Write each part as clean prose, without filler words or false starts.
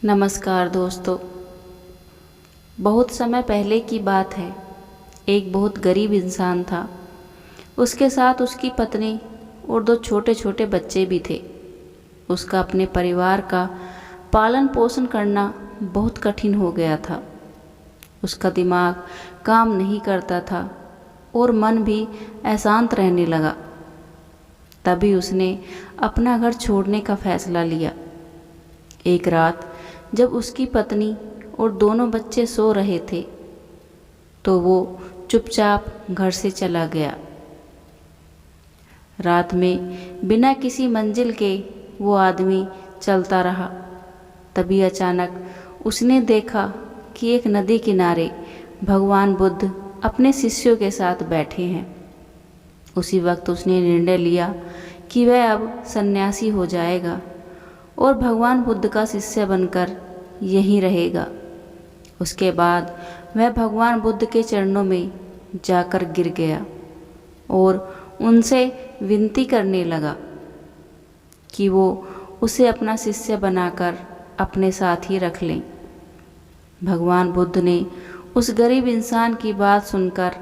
नमस्कार दोस्तों। बहुत समय पहले की बात है। एक बहुत गरीब इंसान था। उसके साथ उसकी पत्नी और दो छोटे छोटे बच्चे भी थे। उसका अपने परिवार का पालन पोषण करना बहुत कठिन हो गया था। उसका दिमाग काम नहीं करता था और मन भी अशांत रहने लगा। तभी उसने अपना घर छोड़ने का फैसला लिया। एक रात जब उसकी पत्नी और दोनों बच्चे सो रहे थे तो वो चुपचाप घर से चला गया। रात में बिना किसी मंजिल के वो आदमी चलता रहा। तभी अचानक उसने देखा कि एक नदी किनारे भगवान बुद्ध अपने शिष्यों के साथ बैठे हैं। उसी वक्त उसने निर्णय लिया कि वह अब सन्यासी हो जाएगा और भगवान बुद्ध का शिष्य बनकर यहीं रहेगा। उसके बाद वह भगवान बुद्ध के चरणों में जाकर गिर गया और उनसे विनती करने लगा कि वो उसे अपना शिष्य बनाकर अपने साथ ही रख लें। भगवान बुद्ध ने उस गरीब इंसान की बात सुनकर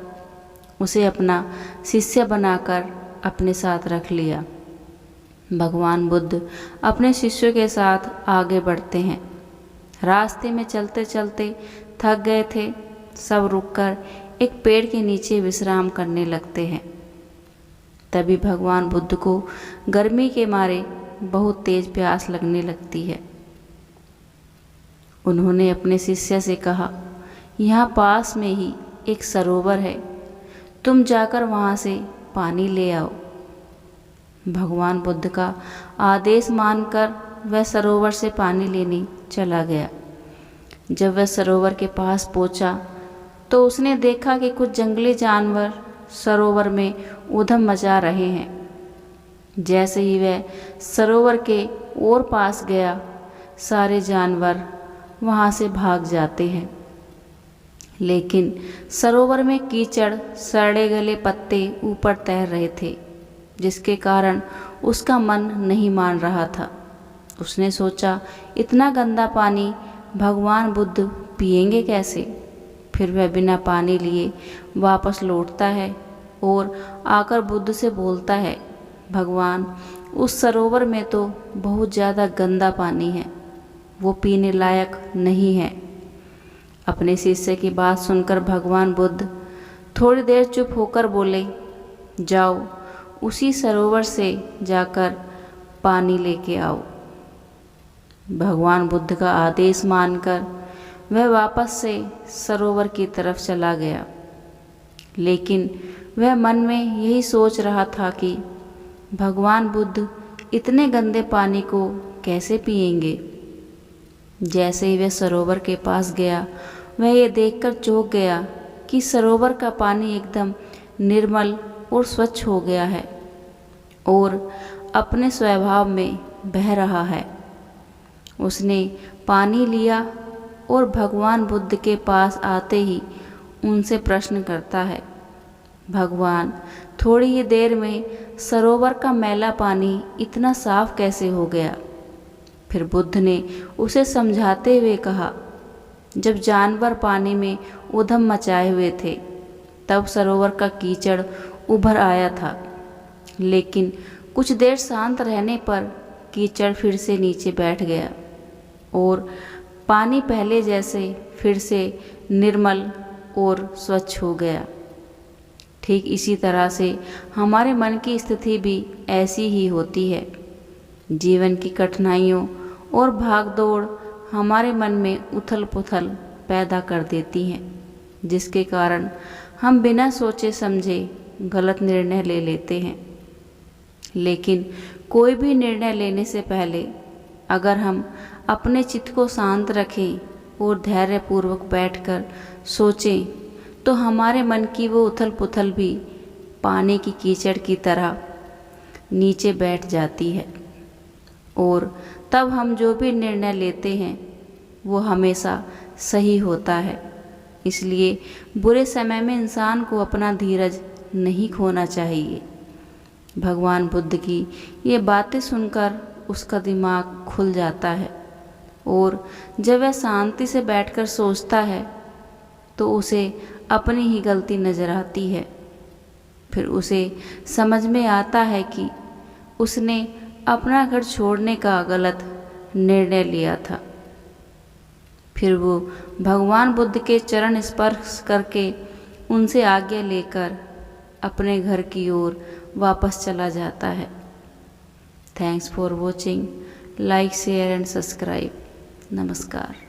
उसे अपना शिष्य बनाकर अपने साथ रख लिया। भगवान बुद्ध अपने शिष्यों के साथ आगे बढ़ते हैं। रास्ते में चलते चलते थक गए थे। सब रुककर एक पेड़ के नीचे विश्राम करने लगते हैं। तभी भगवान बुद्ध को गर्मी के मारे बहुत तेज प्यास लगने लगती है। उन्होंने अपने शिष्य से कहा, यहाँ पास में ही एक सरोवर है, तुम जाकर वहाँ से पानी ले आओ। भगवान बुद्ध का आदेश मानकर वह सरोवर से पानी लेने चला गया। जब वह सरोवर के पास पहुंचा तो उसने देखा कि कुछ जंगली जानवर सरोवर में ऊधम मचा रहे हैं। जैसे ही वह सरोवर के और पास गया, सारे जानवर वहां से भाग जाते हैं। लेकिन सरोवर में कीचड़, सड़े गले पत्ते ऊपर तैर रहे थे, जिसके कारण उसका मन नहीं मान रहा था। उसने सोचा, इतना गंदा पानी भगवान बुद्ध पिएंगे कैसे। फिर वह बिना पानी लिए वापस लौटता है और आकर बुद्ध से बोलता है, भगवान, उस सरोवर में तो बहुत ज़्यादा गंदा पानी है, वो पीने लायक नहीं है। अपने शिष्य की बात सुनकर भगवान बुद्ध थोड़ी देर चुप होकर बोले, जाओ उसी सरोवर से जाकर पानी लेके आओ। भगवान बुद्ध का आदेश मानकर वह वापस से सरोवर की तरफ चला गया। लेकिन वह मन में यही सोच रहा था कि भगवान बुद्ध इतने गंदे पानी को कैसे पिएंगे। जैसे ही वह सरोवर के पास गया, वह ये देखकर चौंक गया कि सरोवर का पानी एकदम निर्मल और स्वच्छ हो गया है और अपने स्वभाव में बह रहा है। उसने पानी लिया और भगवान बुद्ध के पास आते ही उनसे प्रश्न करता है, भगवान, थोड़ी ही देर में सरोवर का मैला पानी इतना साफ कैसे हो गया। फिर बुद्ध ने उसे समझाते हुए कहा, जब जानवर पानी में ऊधम मचाए हुए थे तब सरोवर का कीचड़ उभर आया था। लेकिन कुछ देर शांत रहने पर कीचड़ फिर से नीचे बैठ गया और पानी पहले जैसे फिर से निर्मल और स्वच्छ हो गया। ठीक इसी तरह से हमारे मन की स्थिति भी ऐसी ही होती है। जीवन की कठिनाइयों और भागदौड़ हमारे मन में उथल पुथल पैदा कर देती हैं, जिसके कारण हम बिना सोचे समझे गलत निर्णय ले लेते हैं। लेकिन कोई भी निर्णय लेने से पहले अगर हम अपने चित्त को शांत रखें और धैर्यपूर्वक बैठकर सोचें तो हमारे मन की वो उथल पुथल भी पानी की कीचड़ की तरह नीचे बैठ जाती है और तब हम जो भी निर्णय लेते हैं वो हमेशा सही होता है। इसलिए बुरे समय में इंसान को अपना धीरज नहीं खोना चाहिए। भगवान बुद्ध की ये बातें सुनकर उसका दिमाग खुल जाता है और जब वह शांति से बैठकर सोचता है तो उसे अपनी ही गलती नज़र आती है। फिर उसे समझ में आता है कि उसने अपना घर छोड़ने का गलत निर्णय लिया था। फिर वो भगवान बुद्ध के चरण स्पर्श करके उनसे आज्ञा लेकर अपने घर की ओर वापस चला जाता है। Thanks for watching. Like, share and subscribe. नमस्कार।